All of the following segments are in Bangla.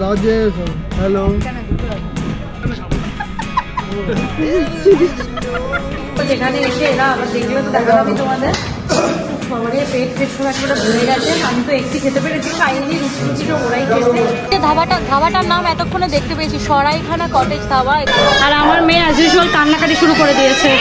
राजेश हेलो যেখানে এসে এরা আবার দেখলে তো দেখা যাবে তোমাদের সবারই পেট সব একটা ভরে গেছে। আমি তো একটু খেতে পেরেছি, খাইনি, রুচিটা ওরাই খেয়েছে। ধাবাটার নাম এতক্ষণে দেখতে পেয়েছি, সরাইখানা কটেজ ধাবা। আর আমার মেয়ে অ্যাজ ইউজুয়াল কান্নাকাটি শুরু করে দিয়েছে।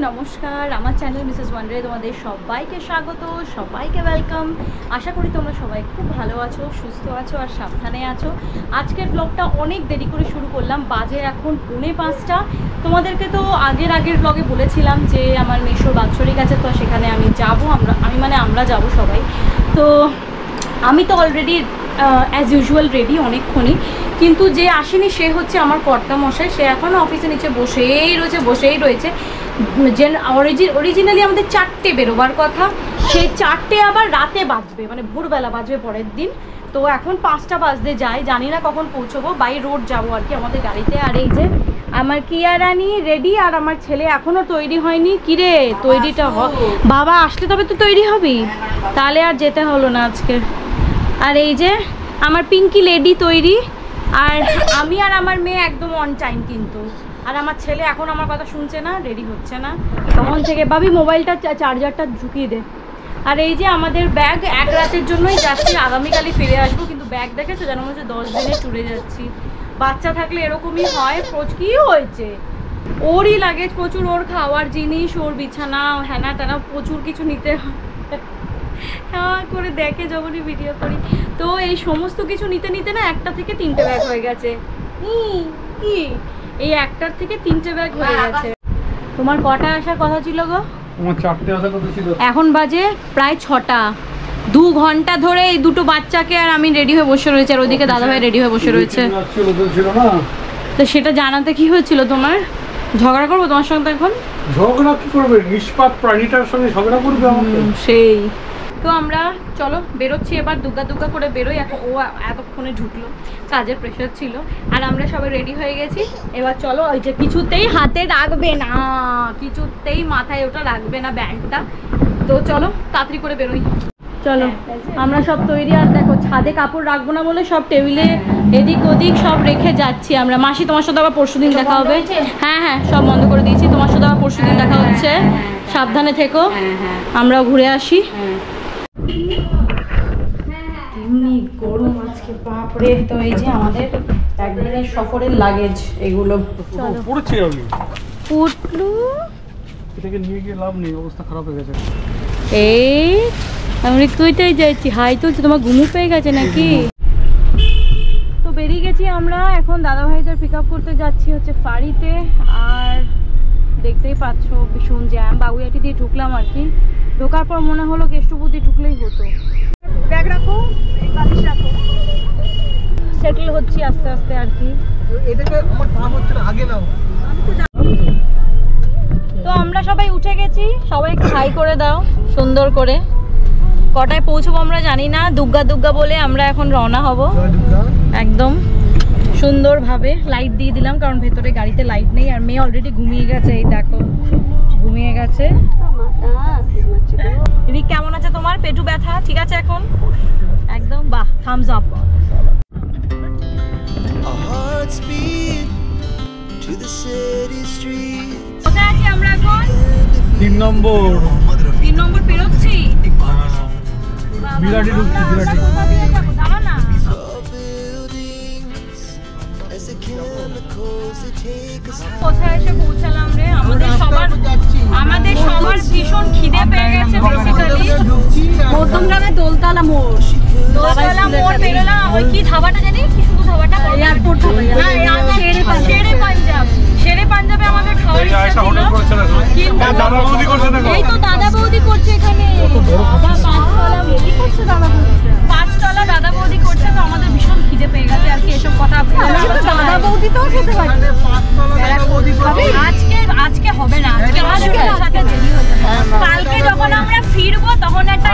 নমস্কার, আমার চ্যানেল মিসেস ওয়ান্ডারে তোমাদের সবাইকে স্বাগত, সবাইকে ওয়েলকাম। আশা করি তোমরা সবাই খুব ভালো আছো, সুস্থ আছো আর সাবধানে আছো। আজকের ব্লগটা অনেক দেরি করে শুরু করলাম, বাজে এখন 4:45। তোমাদেরকে তো আগের ব্লগে বলেছিলাম যে আমার মেশোর বাৎসরিক আছে, তো সেখানে আমি যাব, আমরা যাব সবাই। তো আমি তো অলরেডি অ্যাজ ইউজুয়াল রেডি অনেকক্ষণই, কিন্তু যে আসেনি সে হচ্ছে আমার কর্তা মশাই। সে এখনও অফিসে নিচে বসেই রয়েছে। অরিজিনালি আমাদের 4টে বেরোবার কথা, সেই 4টে আবার রাতে বাজবে, মানে ভোরবেলা বাজবে পরের দিন। তো এখন 5টা বাজতে যায়, জানি না কখন পৌঁছবো। বাই রোড যাবো আর কি আমাদের গাড়িতে। আর এই যে আমার কিয়া রানী রেডি, আর আমার ছেলে এখনও তৈরি হয়নি। কিরে তৈরিটা বাবা আসলে তবে তো তৈরি হবি, তাহলে আর যেতে হলো না আজকে। আর এই যে আমার পিঙ্কি লেডি তৈরি, আর আমি আর আমার মেয়ে একদম অন টাইম কিন্তু। আর আমার ছেলে এখন আমার কথা শুনছে না, রেডি হচ্ছে না তখন থেকে। ভাবি মোবাইলটা চার্জারটা ঢুকিয়ে দে। আর এই যে আমাদের ব্যাগ, এক রাতের জন্যই যাচ্ছি, আগামীকালই ফিরে আসবো। কিন্তু ব্যাগ দেখেছো, যেন মনে হচ্ছে 10 দিনে ট্যুরে যাচ্ছি। বাচ্চা থাকলে এরকমই হয়। কি হয়েছে, ওরই লাগেজ প্রচুর, ওর খাওয়ার জিনিস, ওর বিছানা, হ্যানা ত্যানা প্রচুর কিছু নিতে হয়। হ্যাঁ করে দেখে যখনই ভিডিও করি, তো এই সমস্ত কিছু নিতে নিতে না 1টা থেকে 3টে ব্যাগ হয়ে গেছে। কি এই 1টার থেকে 3টে ব্যাগ হয়ে গেছে। তোমার কটা আসার কথা ছিল গো? আমার 4টে আসার কথা ছিল, এখন বাজে প্রায় 6টা। 2 ঘন্টা ধরে এই দুটো বাচ্চাকে আর আমি রেডি হয়ে বসে রয়েছে, আর ওইদিকে দাদাভাই রেডি হয়ে বসে রয়েছে। তো সেটা জানাতে কি হয়েছিল তোমার? ঝগড়া করবো তোমার সঙ্গে এখন? ঝগড়া কি করবে, নিষ্পাপ প্রাণীটার সঙ্গে ঝগড়া করবে আমাকে? সেই তো আমরা চলো বেরোচ্ছি এবার, দুগ্গা করে বেরোই। এখন ও এতক্ষণে ঢুকলো, কাজের প্রেশার ছিল। আর আমরা সবাই রেডি হয়ে গেছি। এবার চলো, ওই যে কিছুতেই হাতে রাখবে না, কিছুতেই মাথায় ওটা রাখবে না ব্যান্ডটা। তো চলো তাড়াতাড়ি করে বেরোই। চলো আমরা সব তৈরি। আর দেখো ছাদে কাপড় রাখবো না বলে সব টেবিলে এদিক ওদিক সব রেখে যাচ্ছি আমরা। মাসি তোমার সাথে আবার পরশুদিন দেখা হবে। হ্যাঁ সব বন্ধ করে দিয়েছি, তোমার সাথে আবার পরশুদিন দেখা হচ্ছে। সাবধানে থেকো, আমরাও ঘুরে আসি। এমনি গরম আজকে বাপরে। তো এই যে আমাদের একদিনের সফরের লাগেজ, এগুলো পড়েছি আমি। পুটলু এটাকে নিয়ে গিয়ে লাভ নেই, অবস্থা খারাপ হয়ে গেছে। এই আমি তুইটাই যাচ্ছি, হাই তুলছি। তোমার ঘুমু পেয়ে গেছে নাকি? তো বেরিয়ে গেছি আমরা, এখন দাদাভাইদের পিক আপ করতে যাচ্ছি হচ্ছে ফাঁড়িতে। আর দেখতেই পাচ্ছ ভীষণ জ্যাম। বাগুইয়াটি দিয়ে ঢুকলাম আর কি। ঢোকার পর মনে হলো কেষ্টপুর ঢুকলেই হতো। ব্যাগ রাখো, বালিশ রাখো। সেটেল হচ্ছি আস্তে আস্তে আর কি। এটাকে আমার দাম হচ্ছে না, আগে নাও। তো আমরা সবাই উঠে গেছি, সবাই খাই করে দাও সুন্দর করে। কটায় পৌঁছবো আমরা জানি না, দুগ্গা বলে আমরা এখন রওনা হব একদম সুন্দরভাবে। লাইট দিয়ে দিলাম কারণ ভেতরে গাড়িতে লাইট নেই। আর মেয়ে অলরেডি ঘুমিয়ে গেছে, এই দেখো ঘুমিয়ে গেছে। রিক কেমন আছে তোমার? পেটু ব্যথা ঠিক আছে এখন একদম? বাহ, থামস আপ। কোথায় আছি আমরা এখন? 3 নম্বর পেরোচ্ছি। বিরাটি ঢুকছি, বিরাটি। দাঁড়া না, কোথায় এসে পৌঁছালাম রে? আমাদের সবার ভীষণ খিদে পেয়ে গেছে। বেসিক্যালি মধ্যমগ্রামে দোলতলা মোড় বেরোলাম। ওই কি ধাবাটা জানি, কি শুধু ধাবাটা? এয়ারপোর্ট ধাবা, শেরে পাঞ্জাবে আমাদের খাওয়ার ইচ্ছা ছিল, কিন্তু এই তো দাদা বৌদি করছে এখানে। 5 তলা দাদা বৌদি করছে। তো আমাদের ভীষণ খিদে পেয়ে গেছে আর কি। এসব কথা দাদা বৌদি বৌদিতেও খেতে পারি। আজকে হবে না, কালকে যখন আমরা ফিরবো তখন একটা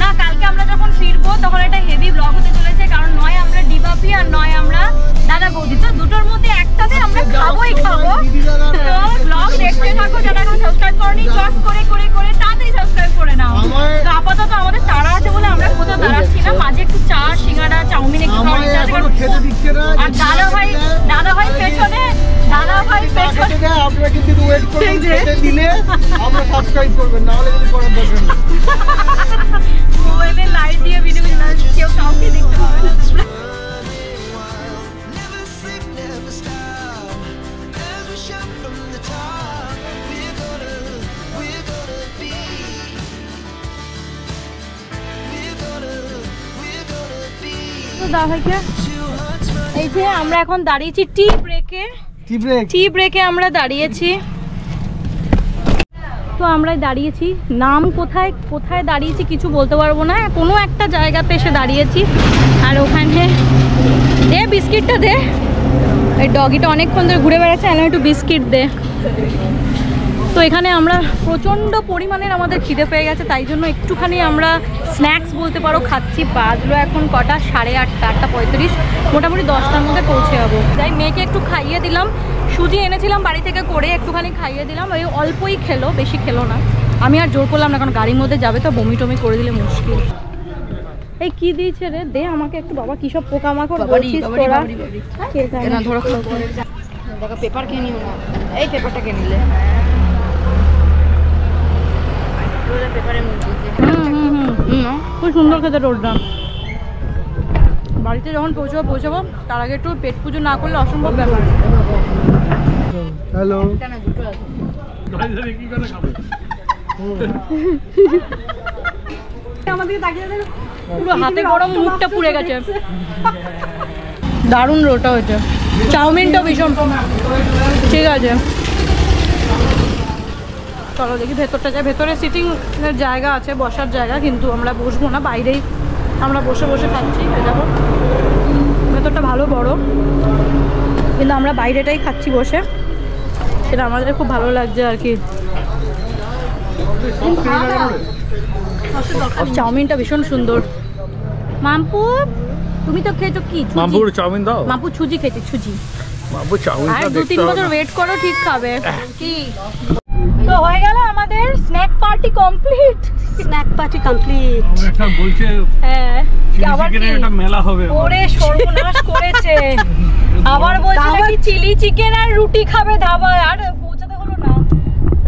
না, কালকে আমরা যখন ফিরবো তখন একটা হেভি ব্লগ হতে চলেছে, কারণ নয় আমরা ডিবাপি আর নয় আমরা দাদা বৌদি, তো দুটোর মধ্যে একটাতে আমরা খাবোই খাবো। তো ব্লগ দেখতে থাকো, যারা এখন সাবস্ক্রাইব করনি চট করে করে করে তাড়াতাড়ি সাবস্ক্রাইব করে নাও। তো আপাতত আমাদের তাড়া আছে বলে আমরা কোথাও দাঁড়াচ্ছি না, মাঝে একটু চা সিঙ্গাড়া চাউমিন একটু আর দাদা ভাই পেছনে আপনারা কিন্তু ওয়েট করবেন, খেতে দিলে আমরা সাবস্ক্রাইব করবেন, না হলে কিন্তু করার দরকার নেই। ওইলে লাইট দিয়ে ভিডিও কেউ কাউকে দেখতে পাবে না তোমরা। এই যে আমরা এখন দাঁড়িয়েছি টি ব্রেকে আমরা দাঁড়িয়েছি। তো আমরা দাঁড়িয়েছি, নাম কোথায় কোথায় দাঁড়িয়েছি কিছু বলতে পারবো না, কোনো একটা জায়গাতে এসে দাঁড়িয়েছি। আর ওখানে দে বিস্কিটটা দে, এই ডগিটা অনেকক্ষণ ধরে ঘুরে বেড়াচ্ছে, এনে একটু বিস্কিট দে। তো এখানে আমরা প্রচণ্ড পরিমাণের আমাদের খিদে পেয়ে গেছে, তাই জন্য একটুখানি আমরা স্ন্যাক্স বলতে পারো খাচ্ছি। বাজলো এখন কটা, 8:30, 8:35, মোটামুটি 10টার মধ্যে পৌঁছে যাবো। তাই মেয়েকে একটু খাইয়ে দিলাম, সুজি এনেছিলাম বাড়ি থেকে করে, একটুখানি খাইয়ে দিলাম, ওই অল্পই খেলো, বেশি খেলো না। আমি আর জোর করলাম না, কারণ গাড়ির মধ্যে যাবে তো বমি টমি করে দিলে মুশকিল। এই কি দিয়েছে রে, দে আমাকে একটু। বাবা কি সব পোকামাকড় বলছিস তোরা, পেপার খেয়ে নিও না, এই পেপারটা খেয়ে নিলে খুব সুন্দর খেতে রোডটা। বাড়িতে যখন পৌঁছাবো তার আগে একটু পেট পুজো না করলে অসম্ভব ব্যাপার। হ্যালো, পুরো হাতে গরম, মুখটা পুড়ে গেছে। দারুণ রোটা হয়েছে, চাউমিনটা ভীষণ ঠিক আছে। চলো দেখি ভেতরটা যাই, ভেতরে সিটিং এর জায়গা আছে, বসার জায়গা, কিন্তু আমরা বসবো না, বাইরেই আমরা বসে বসে খাচ্ছি। দেখো ভেতরটা ভালো বড়, কিন্তু আমরা বাইরেটাই খাচ্ছি বসে, সেটা আমাদের খুব ভালো লাগছে আর কি। চাউমিনটা ভীষণ সুন্দর। মাম্পু তুমি তো খেয়েছো কি? মাম্পুর চাউমিন দাও। মাম্পু ছুজি খেয়েছে, ছুজি। মাম্পু চাউমিন আর 2-3 বছর ওয়েট করো, ঠিক খাবে। কি তো হয়ে গেল আমাদের snack party complete. Snack party complete. এটা বলছে হ্যাঁ আবার কি একটা মেলা হবে, ওরে সর্বনাশ করেছে। আবার বলছে নাকি চিলি চিকেন আর রুটি খাবে ধাবায়, আর পৌঁছাতে হলো না।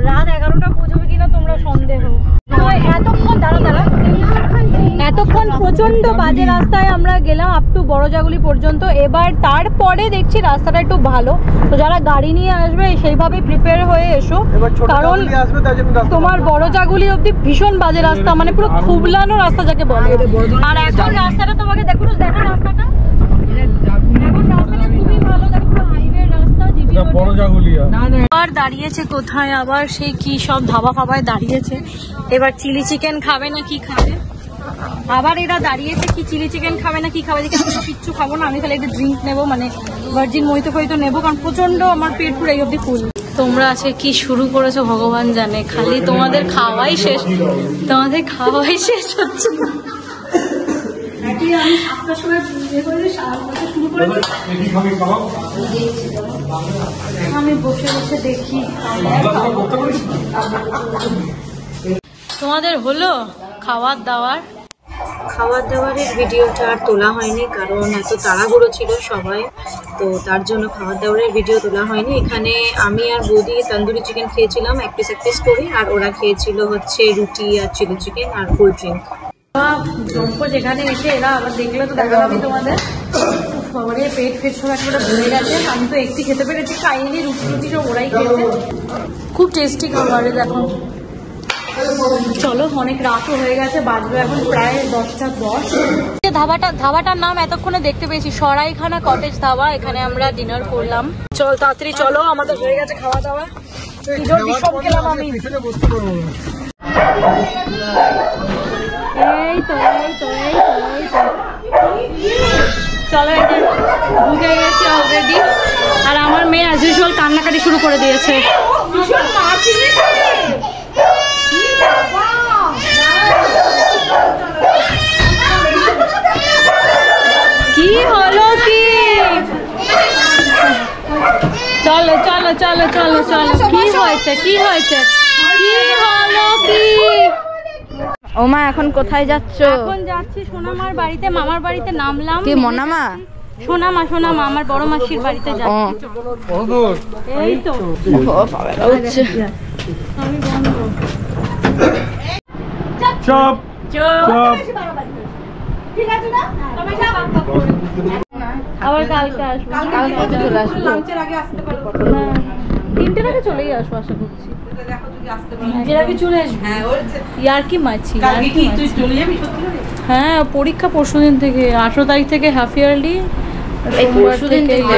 রাত 11টা পৌঁছাবে কিনা তোমরা সন্দেহ। এতক্ষণ দাঁড়া এতক্ষণ প্রচন্ড বাজে রাস্তায় আমরা গেলাম আপ টু বড়জাগুলি পর্যন্ত। এবার তারপরে দেখছি রাস্তাটা একটু ভালো, তো যারা গাড়ি নিয়ে আসবে সেইভাবে প্রিপেয়ার হয়ে এসো, কারণ তোমার বড়জাগুলি অব্দি ভীষণ বাজে রাস্তা, মানে পুরো খুবলানো রাস্তা যাকে বলে। আর এখন রাস্তাটা তোমাকে দেখো রাস্তাটা, এখন রাস্তাটা খুবই ভালো, দেখো পুরো হাইওয়ে রাস্তা। আর দাঁড়িয়েছে কোথায় আবার সেই কি সব ধাবা ফাবায় দাঁড়িয়েছে, এবার চিলি চিকেন খাবে না কি খাবে। আবার এরা দাঁড়িয়েছে কি চিলি চিকেন খাবে না কি খাবে, দেখে আমি কিচ্ছু খাবো না, আমি খালি একটা ড্রিঙ্ক নেবো, মানে ভার্জিন মহিতো ফহিতো নেবো, কারণ প্রচন্ড আমার পেট পুরো এই অব্দি ফুল। তোমরা আছে কি শুরু করেছো ভগবান জানে, খালি তোমাদের খাওয়াই শেষ হচ্ছে না। আমি বসে বসে দেখি। তোমাদের হলো খাওয়ার দাওয়ারের ভিডিওটা আর তোলা হয়নি, কারণ এত তাড়াহুড়ো ছিল সবাই, তো তার জন্য খাওয়ার দাওয়ারের ভিডিও তোলা হয়নি। এখানে আমি আর বৌদি তন্দুরি চিকেন খেয়েছিলাম এক পিস করে, আর ওরা খেয়েছিল হচ্ছে রুটি আর চিলি চিকেন আর কোল্ড ড্রিঙ্ক। যেখানে এসে এরা আবার দেখলে তো দেখালাম তোমাদের, খবরে পেট সব একটা ভরে গেছে। আমি তো একটি খেতে পেরেছি, খাইনি, রুটি সব ওরাই খেয়েছে, খুব টেস্টি খাবারে। দেখো চলো অনেক রাতও হয়ে গেছে, বাজলো এখন প্রায় 10:10। ধাবাটার নাম এতক্ষণে দেখতে পেয়েছি, সরাইখানা কটেজ ধাবা, এখানে আমরা ডিনার করলাম। চল তাড়াতাড়ি চলো, আমাদের হয়ে গেছে খাওয়া দাওয়া। বিষম খেলাম আমি। এই তো চলো এই যে ঢুকে গেছি অলরেডি। আর আমার মেয়ে অ্যাজ ইউজুয়াল কান্নাকাটি শুরু করে দিয়েছে। কি হলো কি? চলো চলো চলো চলো চলো, কি হয়েছে কি হয়েছে, কি হলো কি? ওমা এখন কোথায় যাচ্ছ? এখন যাচ্ছি সোনামার বাড়িতে, মামার বাড়িতে নামলাম। কি মনামা? সোনামা সোনামা আমার বড় মাসির বাড়িতে যাচ্ছি। এই তো আমি বন্ধ। চপ চপ ঠিক আছে না? সবাই আবার কালকে আসবো। কালকে চলে আসবো। লাঞ্চের আগে আসতে পারবো না, 3টের আগে চলেই আসবো আশা করছি। দেখো যদি আসতে পারো 3টের আগে চলে আসবো। হ্যাঁ ওর ইয়ার কি মাছি, কালকে কি তুই চলে যাবি সত্যি করে? হ্যাঁ পরীক্ষা পরশুদিন থেকে, 18 তারিখ থেকে হাফ ইয়ারলি। এই পরশুদিন থেকে